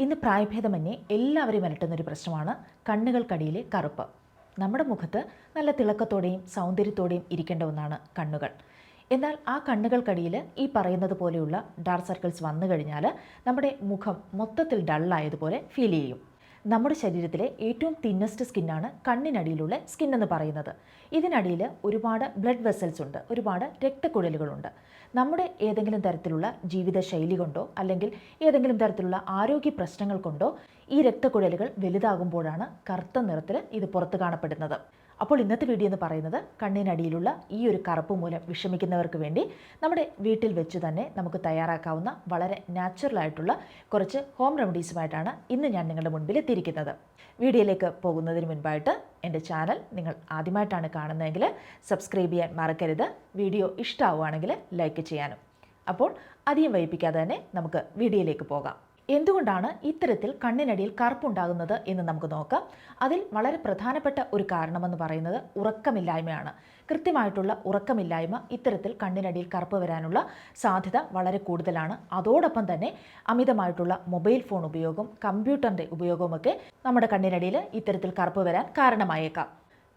ഇന്ന് പ്രായഭേദമന്യേ എല്ലാവരെയും അലട്ടുന്നൊരു പ്രശ്നമാണ് കണ്ണുകൾക്കടിയിലെ കറുപ്പ്. നമ്മുടെ മുഖത്ത് നല്ല തിളക്കത്തോടെയും സൗന്ദര്യത്തോടെയും ഇരിക്കേണ്ട ഒന്നാണ് കണ്ണുകൾ. എന്നാൽ ആ കണ്ണുകൾക്കടിയിൽ ഈ പറയുന്നത് പോലെയുള്ള ഡാർക്ക് സർക്കിൾസ് വന്നു കഴിഞ്ഞാൽ നമ്മുടെ മുഖം മൊത്തത്തിൽ ഡള്ളായതുപോലെ ഫീൽ ചെയ്യും. നമ്മുടെ ശരീരത്തിലെ ഏറ്റവും തിന്നസ്റ്റ് സ്കിന്നാണ് കണ്ണിനടിയിലുള്ള സ്കിൻ എന്ന് പറയുന്നത്. ഇതിനടിയിൽ ഒരുപാട് ബ്ലഡ് വെസൽസ് ഉണ്ട്, ഒരുപാട് രക്തക്കുഴലുകളുണ്ട്. നമ്മുടെ ഏതെങ്കിലും തരത്തിലുള്ള ജീവിതശൈലി കൊണ്ടോ അല്ലെങ്കിൽ ഏതെങ്കിലും തരത്തിലുള്ള ആരോഗ്യ പ്രശ്നങ്ങൾ കൊണ്ടോ ഈ രക്തക്കുഴലുകൾ വലുതാകുമ്പോഴാണ് കറുത്ത നിറത്തിൽ ഇത് പുറത്തു കാണപ്പെടുന്നത്. അപ്പോൾ ഇന്നത്തെ വീഡിയോ എന്ന് പറയുന്നത് കണ്ണിനടിയിലുള്ള ഈ ഒരു കറുപ്പ് മൂലം വിഷമിക്കുന്നവർക്ക് വേണ്ടി നമ്മുടെ വീട്ടിൽ വെച്ച് തന്നെ നമുക്ക് തയ്യാറാക്കാവുന്ന വളരെ നാച്ചുറലായിട്ടുള്ള കുറച്ച് ഹോം റെമഡീസുമായിട്ടാണ് ഇന്ന് ഞാൻ നിങ്ങളുടെ മുൻപിൽ എത്തിയിരിക്കുന്നത്. വീഡിയോയിലേക്ക് പോകുന്നതിന് മുൻപായിട്ട് എൻ്റെ ചാനൽ നിങ്ങൾ ആദ്യമായിട്ടാണ് കാണുന്നതെങ്കിൽ സബ്സ്ക്രൈബ് ചെയ്യാൻ മറക്കരുത്. വീഡിയോ ഇഷ്ടമാവുകയാണെങ്കിൽ ലൈക്ക് ചെയ്യാനും. അപ്പോൾ അധികം വൈകിപ്പിക്കാതെ തന്നെ നമുക്ക് വീഡിയോയിലേക്ക് പോകാം. എന്തുകൊണ്ടാണ് ഇത്തരത്തിൽ കണ്ണിനടിയിൽ കറുപ്പുണ്ടാകുന്നത് എന്ന് നമുക്ക് നോക്കാം. അതിൽ വളരെ പ്രധാനപ്പെട്ട ഒരു കാരണമെന്ന് പറയുന്നത് ഉറക്കമില്ലായ്മയാണ്. കൃത്യമായിട്ടുള്ള ഉറക്കമില്ലായ്മ ഇത്തരത്തിൽ കണ്ണിനടിയിൽ കറുപ്പ് വരാനുള്ള സാധ്യത വളരെ കൂടുതലാണ്. അതോടൊപ്പം തന്നെ അമിതമായിട്ടുള്ള മൊബൈൽ ഫോൺ ഉപയോഗം, കമ്പ്യൂട്ടറിൻ്റെ ഉപയോഗമൊക്കെ നമ്മുടെ കണ്ണിനടിയിൽ ഇത്തരത്തിൽ കറുപ്പ് വരാൻ കാരണമായേക്കാം.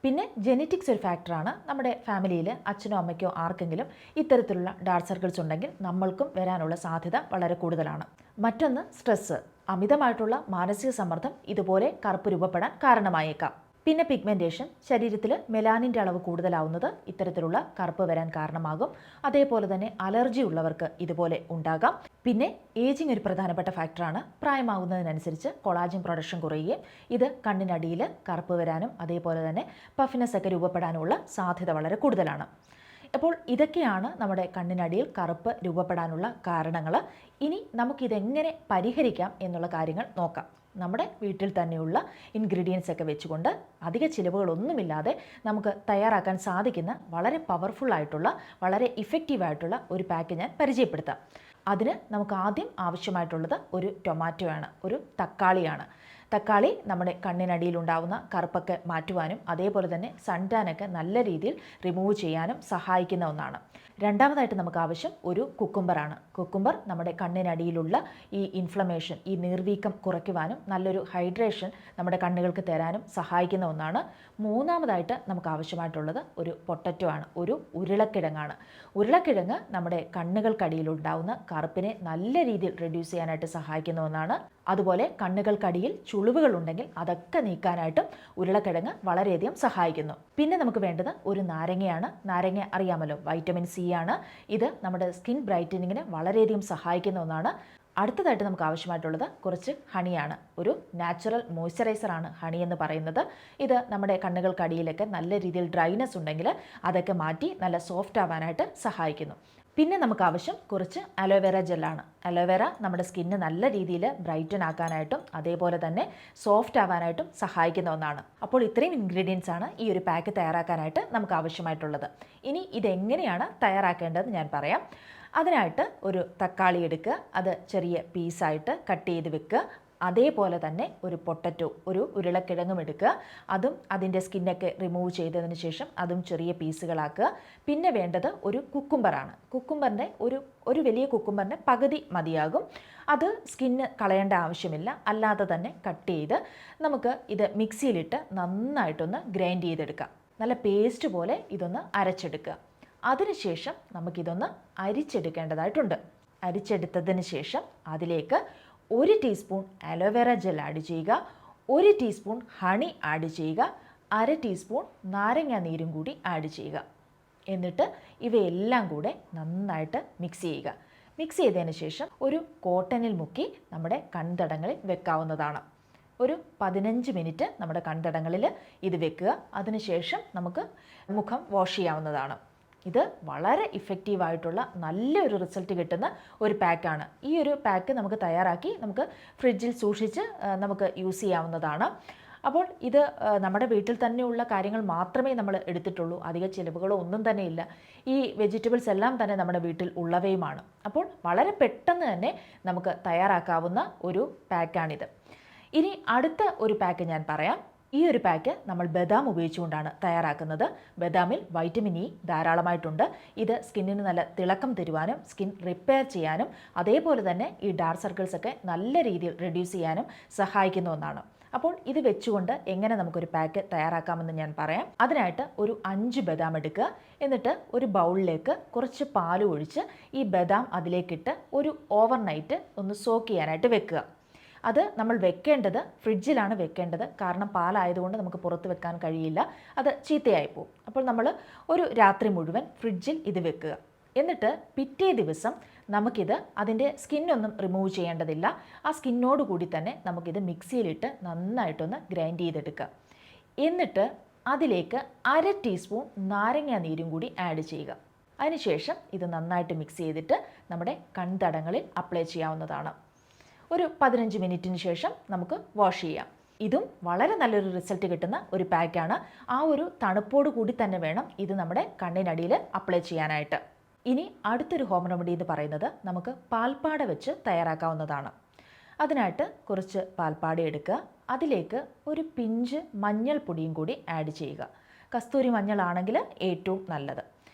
പിന്നെ ജെനറ്റിക്സ് ഒരു ഫാക്ടറാണ്. നമ്മുടെ ഫാമിലിയിൽ അച്ഛനോ അമ്മയ്ക്കോ ആർക്കെങ്കിലും ഇത്തരത്തിലുള്ള ഡാർക്ക് സർക്കിൾസ് ഉണ്ടെങ്കിൽ നമ്മൾക്കും വരാനുള്ള സാധ്യത വളരെ കൂടുതലാണ്. മറ്റൊന്ന് സ്ട്രെസ്സ്, അമിതമായിട്ടുള്ള മാനസിക സമ്മർദ്ദം ഇതുപോലെ കറുപ്പ് രൂപപ്പെടാൻ കാരണമായേക്കാം. പിന്നെ പിഗ്മെൻറ്റേഷൻ, ശരീരത്തിൽ മെലാനിൻ്റെ അളവ് കൂടുതലാവുന്നത് ഇത്തരത്തിലുള്ള കറുപ്പ് വരാൻ കാരണമാകും. അതേപോലെ തന്നെ അലർജി ഉള്ളവർക്ക് ഇതുപോലെ ഉണ്ടാകാം. പിന്നെ ഏജിങ് ഒരു പ്രധാനപ്പെട്ട ഫാക്ടറാണ്. പ്രായമാകുന്നതിനനുസരിച്ച് കൊളാജൻ പ്രൊഡക്ഷൻ കുറയുകയും ഇത് കണ്ണിനടിയിൽ കറുപ്പ് വരാനും അതേപോലെ തന്നെ പഫിനെസ് ഒക്കെ രൂപപ്പെടാനുള്ള സാധ്യത വളരെ കൂടുതലാണ്. അപ്പോൾ ഇതൊക്കെയാണ് നമ്മുടെ കണ്ണിനടിയിൽ കറുപ്പ് രൂപപ്പെടാനുള്ള കാരണങ്ങൾ. ഇനി നമുക്കിതെങ്ങനെ പരിഹരിക്കാം എന്നുള്ള കാര്യങ്ങൾ നോക്കാം. നമ്മുടെ വീട്ടിൽ തന്നെയുള്ള ഇൻഗ്രീഡിയൻസ് ഒക്കെ വെച്ചുകൊണ്ട് അധിക ചിലവുകളൊന്നുമില്ലാതെ നമുക്ക് തയ്യാറാക്കാൻ സാധിക്കുന്ന വളരെ പവർഫുൾ ആയിട്ടുള്ള വളരെ ഇഫക്റ്റീവായിട്ടുള്ള ഒരു പാക്ക് ഞാൻ പരിചയപ്പെടുത്താം. അതിന് നമുക്ക് ആദ്യം ആവശ്യമായിട്ടുള്ളത് ഒരു ടൊമാറ്റോയാണ്, ഒരു തക്കാളിയാണ്. തക്കാളി നമ്മുടെ കണ്ണിനടിയിലുണ്ടാവുന്ന കറുപ്പൊക്കെ മാറ്റുവാനും അതേപോലെ തന്നെ സൺടാനൊക്കെ നല്ല രീതിയിൽ റിമൂവ് ചെയ്യാനും സഹായിക്കുന്ന ഒന്നാണ്. രണ്ടാമതായിട്ട് നമുക്ക് ആവശ്യം ഒരു കുക്കുംബറാണ്. കുക്കുംബർ നമ്മുടെ കണ്ണിനടിയിലുള്ള ഈ ഇൻഫ്ലമേഷൻ, ഈ നീർവീക്കം കുറയ്ക്കുവാനും നല്ലൊരു ഹൈഡ്രേഷൻ നമ്മുടെ കണ്ണുകൾക്ക് തരാനും സഹായിക്കുന്ന ഒന്നാണ്. മൂന്നാമതായിട്ട് നമുക്ക് ആവശ്യമായിട്ടുള്ളത് ഒരു പൊട്ടറ്റോ ആണ്, ഒരു ഉരുളക്കിഴങ്ങാണ്. ഉരുളക്കിഴങ്ങ് നമ്മുടെ കണ്ണുകൾക്കടിയിലുണ്ടാവുന്ന കറുപ്പിനെ നല്ല രീതിയിൽ റെഡ്യൂസ് ചെയ്യാനായിട്ട് സഹായിക്കുന്ന ഒന്നാണ്. അതുപോലെ കണ്ണുകൾക്കടിയിൽ ചുളിവുകൾ ഉണ്ടെങ്കിൽ അതൊക്കെ നീക്കാനായിട്ടും ഉരുളക്കിഴങ്ങ് വളരെയധികം സഹായിക്കുന്നു. പിന്നെ നമുക്ക് വേണ്ടത് ഒരു നാരങ്ങയാണ്. നാരങ്ങ അറിയാമല്ലോ, വൈറ്റമിൻ സി ആണ്. ഇത് നമ്മുടെ സ്കിൻ ബ്രൈറ്റനിങ്ങിന് വളരെയധികം സഹായിക്കുന്ന ഒന്നാണ്. അടുത്തതായിട്ട് നമുക്ക് ആവശ്യമായിട്ടുള്ളത് കുറച്ച് ഹണിയാണ്. ഒരു നാച്ചുറൽ മോയ്സ്ചറൈസറാണ് ഹണി എന്ന് പറയുന്നത്. ഇത് നമ്മുടെ കണ്ണുകൾക്കടിയിലൊക്കെ നല്ല രീതിയിൽ ഡ്രൈനെസ് ഉണ്ടെങ്കിൽ അതൊക്കെ മാറ്റി നല്ല സോഫ്റ്റ് ആവാനായിട്ട് സഹായിക്കുന്നു. പിന്നെ നമുക്ക് ആവശ്യം കുറച്ച് അലോവേറ ജെല്ലാണ്. അലോവേറ നമ്മുടെ സ്കിന്ന് നല്ല രീതിയിൽ ബ്രൈറ്റൻ ആക്കാനായിട്ടും അതേപോലെ തന്നെ സോഫ്റ്റ് ആവാനായിട്ടും സഹായിക്കുന്ന ഒന്നാണ്. അപ്പോൾ ഇത്രയും ഇൻഗ്രീഡിയൻസ് ആണ് ഈ ഒരു പാക്ക് തയ്യാറാക്കാനായിട്ട് നമുക്ക് ആവശ്യമായിട്ടുള്ളത്. ഇനി ഇതെങ്ങനെയാണ് തയ്യാറാക്കേണ്ടത് ഞാൻ പറയാം. അതിനായിട്ട് ഒരു തക്കാളി എടുക്കുക, അത് ചെറിയ പീസായിട്ട് കട്ട് ചെയ്ത് വെക്കുക. അതേപോലെ തന്നെ ഒരു പൊട്ടറ്റോ, ഒരു ഉരുളക്കിഴങ്ങും എടുക്കുക. അതും അതിൻ്റെ സ്കിന്നൊക്കെ റിമൂവ് ചെയ്തതിന് ശേഷം അതും ചെറിയ പീസുകളാക്കുക. പിന്നെ വേണ്ടത് ഒരു കുക്കുംബറാണ്. കുക്കുംബറിൻ്റെ ഒരു വലിയ കുക്കുംബറിൻ്റെ പകുതി മതിയാകും. അത് സ്കിന്ന് കളയേണ്ട ആവശ്യമില്ല, അല്ലാതെ തന്നെ കട്ട് ചെയ്ത് നമുക്ക് ഇത് മിക്സിയിലിട്ട് നന്നായിട്ടൊന്ന് ഗ്രൈൻഡ് ചെയ്തെടുക്കാം. നല്ല പേസ്റ്റ് പോലെ ഇതൊന്ന് അരച്ചെടുക്കുക. അതിനുശേഷം നമുക്കിതൊന്ന് അരിച്ചെടുക്കേണ്ടതായിട്ടുണ്ട്. അരിച്ചെടുത്തതിന് ശേഷം അതിലേക്ക് 1 ടീസ്പൂൺ അലോവേറ ജെൽ ആഡ് ചെയ്യുക, 1 ടീസ്പൂൺ ഹണി ആഡ് ചെയ്യുക, 1/2 ടീസ്പൂൺ നാരങ്ങ നീരും കൂടി ആഡ് ചെയ്യുക. എന്നിട്ട് ഇവയെല്ലാം കൂടെ നന്നായിട്ട് മിക്സ് ചെയ്യുക. മിക്സ് ചെയ്തതിന് ശേഷം ഒരു കോട്ടണിൽ മുക്കി നമ്മുടെ കൺതടങ്ങളിൽ വെക്കാവുന്നതാണ്. ഒരു 15 മിനിറ്റ് നമ്മുടെ കൺതടങ്ങളിൽ ഇത് വെക്കുക. അതിനുശേഷം നമുക്ക് മുഖം വാഷ് ചെയ്യാവുന്നതാണ്. ഇത് വളരെ ഇഫക്റ്റീവായിട്ടുള്ള നല്ലൊരു റിസൾട്ട് കിട്ടുന്ന ഒരു പാക്കാണ്. ഈ ഒരു പാക്ക് നമുക്ക് തയ്യാറാക്കി നമുക്ക് ഫ്രിഡ്ജിൽ സൂക്ഷിച്ച് നമുക്ക് യൂസ് ചെയ്യാവുന്നതാണ്. അപ്പോൾ ഇത് നമ്മുടെ വീട്ടിൽ തന്നെയുള്ള കാര്യങ്ങൾ മാത്രമേ നമ്മൾ എടുത്തിട്ടുള്ളൂ. അധിക ചിലവുകളോ ഒന്നും തന്നെ ഇല്ല. ഈ വെജിറ്റബിൾസ് എല്ലാം തന്നെ നമ്മുടെ വീട്ടിൽ ഉള്ളവയുമാണ്. അപ്പോൾ വളരെ പെട്ടെന്ന് തന്നെ നമുക്ക് തയ്യാറാക്കാവുന്ന ഒരു പാക്കാണിത്. ഇനി അടുത്ത ഒരു പാക്ക് ഞാൻ പറയാം. ഈ ഒരു പാക്ക് നമ്മൾ ബദാം ഉപയോഗിച്ചുകൊണ്ടാണ് തയ്യാറാക്കുന്നത്. ബദാമിൽ വൈറ്റമിൻ ഇ ധാരാളമായിട്ടുണ്ട്. ഇത് സ്കിന്നിന് നല്ല തിളക്കം തരുവാനും സ്കിൻ റിപ്പയർ ചെയ്യാനും അതേപോലെ തന്നെ ഈ ഡാർക്ക് സർക്കിൾസ് ഒക്കെ നല്ല രീതിയിൽ റെഡ്യൂസ് ചെയ്യാനും സഹായിക്കുന്ന ഒന്നാണ്. അപ്പോൾ ഇത് വെച്ചുകൊണ്ട് എങ്ങനെ നമുക്കൊരു പാക്ക് തയ്യാറാക്കാമെന്ന് ഞാൻ പറയാം. അതിനായിട്ട് ഒരു 5 ബദാം എടുക്കുക. എന്നിട്ട് ഒരു ബൗളിലേക്ക് കുറച്ച് പാൽ ഒഴിച്ച് ഈ ബദാം അതിലേക്കിട്ട് ഒരു ഓവർനൈറ്റ് ഒന്ന് സോക്ക് ചെയ്യാനായിട്ട് വെക്കുക. അത് നമ്മൾ വെക്കേണ്ടത് ഫ്രിഡ്ജിലാണ് വെക്കേണ്ടത്. കാരണം പാലായതുകൊണ്ട് നമുക്ക് പുറത്ത് വെക്കാൻ കഴിയില്ല, അത് ചീത്തയായി പോകും. അപ്പോൾ നമ്മൾ ഒരു രാത്രി മുഴുവൻ ഫ്രിഡ്ജിൽ ഇത് വെക്കുക. എന്നിട്ട് പിറ്റേ ദിവസം നമുക്കിത് അതിൻ്റെ സ്കിന്നൊന്നും റിമൂവ് ചെയ്യേണ്ടതില്ല. ആ സ്കിന്നോട് കൂടി തന്നെ നമുക്കിത് മിക്സിയിലിട്ട് നന്നായിട്ടൊന്ന് ഗ്രൈൻഡ് ചെയ്തെടുക്കുക. എന്നിട്ട് അതിലേക്ക് 1/2 ടീസ്പൂൺ നാരങ്ങ നീരും കൂടി ആഡ് ചെയ്യുക. അതിനുശേഷം ഇത് നന്നായിട്ട് മിക്സ് ചെയ്തിട്ട് നമ്മുടെ കൺതടങ്ങളിൽ അപ്ലൈ ചെയ്യാവുന്നതാണ്. ഒരു 15 മിനിറ്റിന് ശേഷം നമുക്ക് വാഷ് ചെയ്യാം. ഇതും വളരെ നല്ലൊരു റിസൾട്ട് കിട്ടുന്ന ഒരു പാക്കാണ്. ആ ഒരു തണുപ്പോട് കൂടി തന്നെ വേണം ഇത് നമ്മുടെ കണ്ണിനടിയിൽ അപ്ലൈ ചെയ്യാനായിട്ട്. ഇനി അടുത്തൊരു ഹോം റെമഡി എന്ന് പറയുന്നത് നമുക്ക് പാൽപ്പാട വെച്ച് തയ്യാറാക്കാവുന്നതാണ്. അതിനായിട്ട് കുറച്ച് പാൽപ്പാട എടുക്കുക. അതിലേക്ക് ഒരു പിഞ്ച് മഞ്ഞൾപ്പൊടിയും കൂടി ആഡ് ചെയ്യുക. കസ്തൂരി മഞ്ഞളാണെങ്കിൽ ഏറ്റവും നല്ലത്.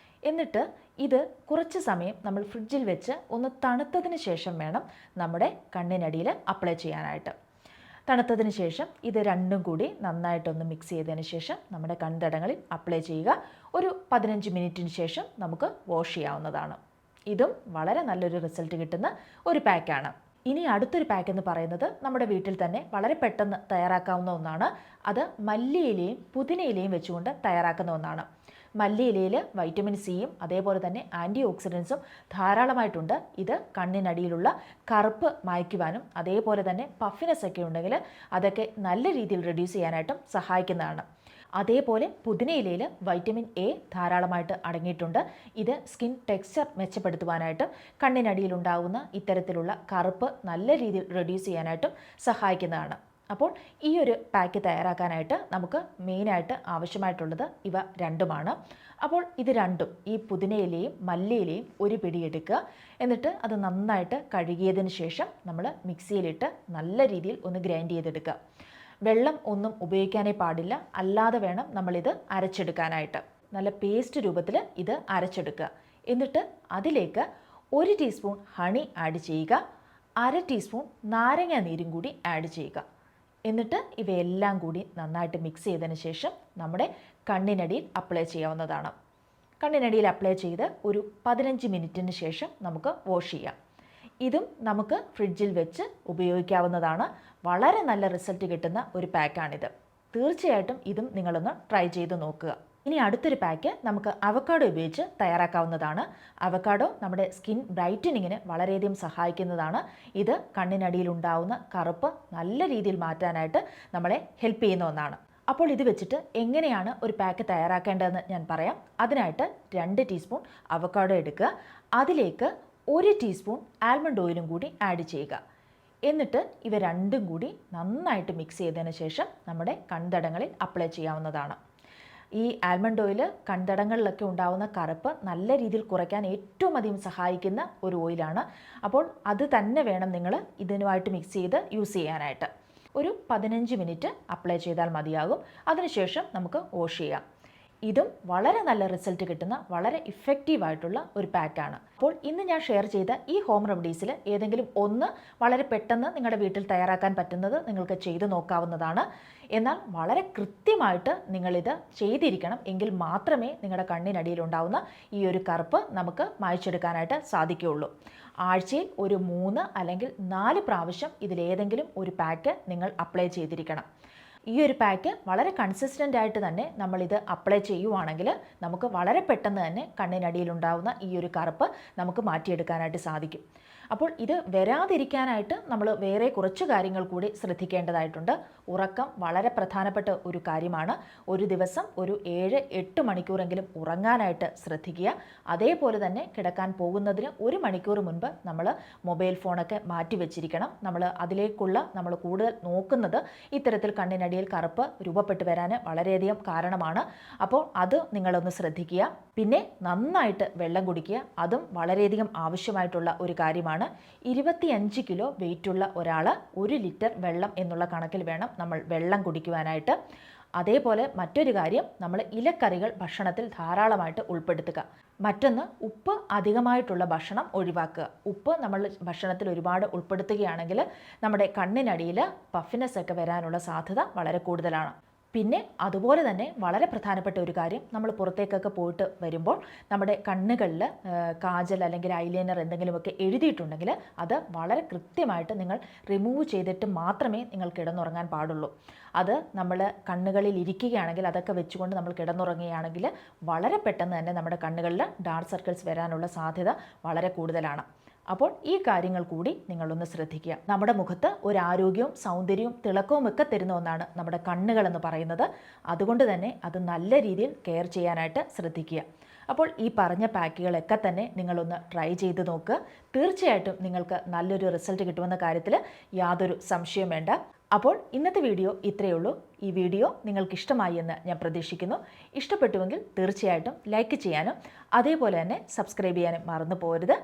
എന്നിട്ട് ഇത് കുറച്ച് സമയം നമ്മൾ ഫ്രിഡ്ജിൽ വെച്ച് ഒന്ന് തണുത്തതിന് ശേഷം വേണം നമ്മുടെ കണ്ണിനടിയിൽ അപ്ലൈ ചെയ്യാനായിട്ട്. തണുത്തതിന് ശേഷം ഇത് രണ്ടും കൂടി നന്നായിട്ടൊന്ന് മിക്സ് ചെയ്തതിന് ശേഷം നമ്മുടെ കൺതടങ്ങളിൽ അപ്ലൈ ചെയ്യുക. ഒരു 15 മിനിറ്റിന് ശേഷം നമുക്ക് വാഷ് ചെയ്യാവുന്നതാണ്. ഇതും വളരെ നല്ലൊരു റിസൾട്ട് കിട്ടുന്ന ഒരു പാക്കാണ്. ഇനി അടുത്തൊരു പാക്ക് എന്ന് പറയുന്നത് നമ്മുടെ വീട്ടിൽ തന്നെ വളരെ പെട്ടെന്ന് തയ്യാറാക്കാവുന്ന ഒന്നാണ്. അത് മല്ലിയിലയും പുതിനയിലയും വെച്ചുകൊണ്ട് തയ്യാറാക്കുന്ന ഒന്നാണ്. മല്ലിയിലയിൽ വൈറ്റമിൻ സിയും അതേപോലെ തന്നെ ആൻറ്റി ഓക്സിഡൻസും ധാരാളമായിട്ടുണ്ട്. ഇത് കണ്ണിനടിയിലുള്ള കറുപ്പ് മായ്ക്കുവാനും അതേപോലെ തന്നെ പഫിനെസ് ഒക്കെ ഉണ്ടെങ്കിൽ അതൊക്കെ നല്ല രീതിയിൽ റെഡ്യൂസ് ചെയ്യാനായിട്ടും സഹായിക്കുന്നതാണ്. അതേപോലെ പുതിനയിലയിൽ വൈറ്റമിൻ എ ധാരാളമായിട്ട് അടങ്ങിയിട്ടുണ്ട്. ഇത് സ്കിൻ ടെക്സ്ചർ മെച്ചപ്പെടുത്തുവാനായിട്ടും കണ്ണിനടിയിലുണ്ടാകുന്ന ഇത്തരത്തിലുള്ള കറുപ്പ് നല്ല രീതിയിൽ റെഡ്യൂസ് ചെയ്യാനായിട്ടും സഹായിക്കുന്നതാണ്. അപ്പോൾ ഈ ഒരു പാക്ക് തയ്യാറാക്കാനായിട്ട് നമുക്ക് മെയിനായിട്ട് ആവശ്യമായിട്ടുള്ളത് ഇവ രണ്ടുമാണ്. അപ്പോൾ ഇത് രണ്ടും, ഈ പുതിനയിലയും മല്ലിയിലയും ഒരു പിടി എടുക്കുക. എന്നിട്ട് അത് നന്നായിട്ട് കഴുകിയതിന് ശേഷം നമ്മൾ മിക്സിയിലിട്ട് നല്ല രീതിയിൽ ഒന്ന് ഗ്രൈൻഡ് ചെയ്തെടുക്കുക. വെള്ളം ഒന്നും ഉപയോഗിക്കാനേ പാടില്ല, അല്ലാതെ വേണം നമ്മളിത് അരച്ചെടുക്കാനായിട്ട്. നല്ല പേസ്റ്റ് രൂപത്തിൽ ഇത് അരച്ചെടുക്കുക. എന്നിട്ട് അതിലേക്ക് 1 ടീസ്പൂൺ ഹണി ആഡ് ചെയ്യുക. 1/2 ടീസ്പൂൺ നാരങ്ങ നീരും കൂടി ആഡ് ചെയ്യുക. എന്നിട്ട് ഇവയെല്ലാം കൂടി നന്നായിട്ട് മിക്സ് ചെയ്തതിന് ശേഷം നമ്മുടെ കണ്ണിനടിയിൽ അപ്ലൈ ചെയ്യാവുന്നതാണ്. കണ്ണിനടിയിൽ അപ്ലൈ ചെയ്ത് ഒരു 15 മിനിറ്റിന് ശേഷം നമുക്ക് വാഷ് ചെയ്യാം. ഇതും നമുക്ക് ഫ്രിഡ്ജിൽ വെച്ച് ഉപയോഗിക്കാവുന്നതാണ്. വളരെ നല്ല റിസൾട്ട് കിട്ടുന്ന ഒരു പാക്കാണിത്. തീർച്ചയായിട്ടും ഇതും നിങ്ങളൊന്ന് ട്രൈ ചെയ്ത് നോക്കുക. ഇനി അടുത്തൊരു പാക്ക് നമുക്ക് അവക്കാഡോ ഉപയോഗിച്ച് തയ്യാറാക്കാവുന്നതാണ്. അവക്കാഡോ നമ്മുടെ സ്കിൻ ബ്രൈറ്റനിങ്ങിന് വളരെയധികം സഹായിക്കുന്നതാണ്. ഇത് കണ്ണിനടിയിലുണ്ടാവുന്ന കറുപ്പ് നല്ല രീതിയിൽ മാറ്റാനായിട്ട് നമ്മളെ ഹെൽപ്പ് ചെയ്യുന്ന ഒന്നാണ്. അപ്പോൾ ഇത് വെച്ചിട്ട് എങ്ങനെയാണ് ഒരു പാക്ക് തയ്യാറാക്കേണ്ടതെന്ന് ഞാൻ പറയാം. അതിനായിട്ട് 2 ടീസ്പൂൺ അവക്കാഡോ എടുക്കുക. അതിലേക്ക് 1 ടീസ്പൂൺ ആൽമണ്ട് ഓയിലും കൂടി ആഡ് ചെയ്യുക. എന്നിട്ട് ഇവ രണ്ടും കൂടി നന്നായിട്ട് മിക്സ് ചെയ്തതിന് ശേഷം നമ്മുടെ കൺതടങ്ങളിൽ അപ്ലൈ ചെയ്യാവുന്നതാണ്. ഈ ആൽമണ്ട് ഓയിൽ കൺതടങ്ങളിലൊക്കെ ഉണ്ടാകുന്ന കറുപ്പ് നല്ല രീതിയിൽ കുറയ്ക്കാൻ ഏറ്റവും അധികം സഹായിക്കുന്ന ഒരു ഓയിലാണ്. അപ്പോൾ അത് തന്നെ വേണം നിങ്ങൾ ഇതിനുമായിട്ട് മിക്സ് ചെയ്ത് യൂസ് ചെയ്യാനായിട്ട്. ഒരു 15 മിനിറ്റ് അപ്ലൈ ചെയ്താൽ മതിയാകും. അതിനുശേഷം നമുക്ക് വാഷ് ചെയ്യാം. ഇതും വളരെ നല്ല റിസൾട്ട് കിട്ടുന്ന വളരെ ഇഫക്റ്റീവായിട്ടുള്ള ഒരു പാക്കാണ്. അപ്പോൾ ഇന്ന് ഞാൻ ഷെയർ ചെയ്ത ഈ ഹോം റെമഡീസിൽ ഏതെങ്കിലും ഒന്ന് വളരെ പെട്ടെന്ന് നിങ്ങളുടെ വീട്ടിൽ തയ്യാറാക്കാൻ പറ്റുന്നത് നിങ്ങൾക്ക് ചെയ്ത് നോക്കാവുന്നതാണ്. എന്നാൽ വളരെ കൃത്യമായിട്ട് നിങ്ങളിത് ചെയ്തിരിക്കണം. എങ്കിൽ മാത്രമേ നിങ്ങളുടെ കണ്ണിനടിയിലുണ്ടാവുന്ന ഈ ഒരു കറുപ്പ് നമുക്ക് മായ്ച്ചെടുക്കാനായിട്ട് സാധിക്കുകയുള്ളൂ. ആഴ്ചയിൽ ഒരു 3 അല്ലെങ്കിൽ 4 പ്രാവശ്യം ഇതിലേതെങ്കിലും ഒരു പാക്ക് നിങ്ങൾ അപ്ലൈ ചെയ്തിരിക്കണം. ഈ ഒരു പാക്ക് വളരെ കൺസിസ്റ്റൻ്റ് ആയിട്ട് തന്നെ നമ്മളിത് അപ്ലൈ ചെയ്യുവാണെങ്കിൽ നമുക്ക് വളരെ പെട്ടെന്ന് തന്നെ കണ്ണിനടിയിലുണ്ടാവുന്ന ഈ ഒരു കറുപ്പ് നമുക്ക് മാറ്റിയെടുക്കാനായിട്ട് സാധിക്കും. അപ്പോൾ ഇത് വരാതിരിക്കാനായിട്ട് നമ്മൾ വേറെ കുറച്ച് കാര്യങ്ങൾ കൂടി ശ്രദ്ധിക്കേണ്ടതായിട്ടുണ്ട്. ഉറക്കം വളരെ പ്രധാനപ്പെട്ട ഒരു കാര്യമാണ്. ഒരു ദിവസം ഒരു 7-8 മണിക്കൂറെങ്കിലും ഉറങ്ങാനായിട്ട് ശ്രദ്ധിക്കുക. അതേപോലെ തന്നെ കിടക്കാൻ പോകുന്നതിന് 1 മണിക്കൂർ മുൻപ് നമ്മൾ മൊബൈൽ ഫോണൊക്കെ മാറ്റി വെച്ചിരിക്കണം. നമ്മൾ കൂടുതൽ നോക്കുന്നത് ഇത്തരത്തിൽ കണ്ണിനടിയിൽ കറുപ്പ് രൂപപ്പെട്ട് വരാൻ വളരെയധികം കാരണമാണ്. അപ്പോൾ അത് നിങ്ങളൊന്ന് ശ്രദ്ധിക്കുക. പിന്നെ നന്നായിട്ട് വെള്ളം കുടിക്കുക. അതും വളരെയധികം ആവശ്യമായിട്ടുള്ള ഒരു കാര്യമാണ്. ആണ്. 25 കിലോ വെയിറ്റുള്ള ഒരാൾ 1 ലിറ്റർ വെള്ളം എന്നുള്ള കണക്കിൽ വേണം നമ്മൾ വെള്ളം കുടിക്കുവാനായിട്ട്. അതേപോലെ മറ്റൊരു കാര്യം, നമ്മൾ ഇലക്കറികൾ ഭക്ഷണത്തിൽ ധാരാളമായിട്ട് ഉൾപ്പെടുത്തുക. മറ്റൊന്ന്, ഉപ്പ് അധികമായിട്ടുള്ള ഭക്ഷണം ഒഴിവാക്കുക. ഉപ്പ് നമ്മൾ ഭക്ഷണത്തിൽ ഒരുപാട് ഉൾപ്പെടുത്തുകയാണെങ്കിൽ നമ്മുടെ കണ്ണിനടിയിൽ പഫിനെസ് ഒക്കെ വരാനുള്ള സാധ്യത വളരെ കൂടുതലാണ്. പിന്നെ അതുപോലെ തന്നെ വളരെ പ്രധാനപ്പെട്ട ഒരു കാര്യം, നമ്മൾ പുറത്തേക്കൊക്കെ പോയിട്ട് വരുമ്പോൾ നമ്മുടെ കണ്ണുകളിൽ കാജൽ അല്ലെങ്കിൽ ഐലൈനർ എന്തെങ്കിലുമൊക്കെ എഴുതിയിട്ടുണ്ടെങ്കിൽ അത് വളരെ കൃത്യമായിട്ട് നിങ്ങൾ റിമൂവ് ചെയ്തിട്ട് മാത്രമേ നിങ്ങൾ കിടന്നുറങ്ങാൻ പാടുള്ളൂ. അത് നമ്മൾ കണ്ണുകളിൽ ഇരിക്കുകയാണെങ്കിൽ അതൊക്കെ വെച്ചുകൊണ്ട് നമ്മൾ കിടന്നുറങ്ങുകയാണെങ്കിൽ വളരെ പെട്ടെന്ന് തന്നെ നമ്മുടെ കണ്ണുകളിൽ ഡാർക്ക് സർക്കിൾസ് വരാനുള്ള സാധ്യത വളരെ കൂടുതലാണ്. അപ്പോൾ ഈ കാര്യങ്ങൾ കൂടി നിങ്ങളൊന്ന് ശ്രദ്ധിക്കുക. നമ്മുടെ മുഖത്ത് ഒരു ആരോഗ്യവും സൗന്ദര്യവും തിളക്കവും ഒക്കെ തരുന്ന ഒന്നാണ് നമ്മുടെ കണ്ണുകളെന്ന് പറയുന്നത്. അതുകൊണ്ട് തന്നെ അത് നല്ല രീതിയിൽ കെയർ ചെയ്യാനായിട്ട് ശ്രദ്ധിക്കുക. അപ്പോൾ ഈ പറഞ്ഞ പാക്കുകളൊക്കെ തന്നെ നിങ്ങളൊന്ന് ട്രൈ ചെയ്ത് നോക്കുക. തീർച്ചയായിട്ടും നിങ്ങൾക്ക് നല്ലൊരു റിസൾട്ട് കിട്ടുമെന്ന കാര്യത്തിൽ യാതൊരു സംശയവും വേണ്ട. അപ്പോൾ ഇന്നത്തെ വീഡിയോ ഇത്രയേ ഉള്ളൂ. ഈ വീഡിയോ നിങ്ങൾക്ക് ഇഷ്ടമായി എന്ന് ഞാൻ പ്രതീക്ഷിക്കുന്നു. ഇഷ്ടപ്പെട്ടുവെങ്കിൽ തീർച്ചയായിട്ടും ലൈക്ക് ചെയ്യാനും അതേപോലെ തന്നെ സബ്സ്ക്രൈബ് ചെയ്യാനും മറന്നു പോകരുത്.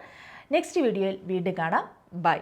നെക്സ്റ്റ് വീഡിയോയിൽ വീണ്ടും കാണാം. ബൈ.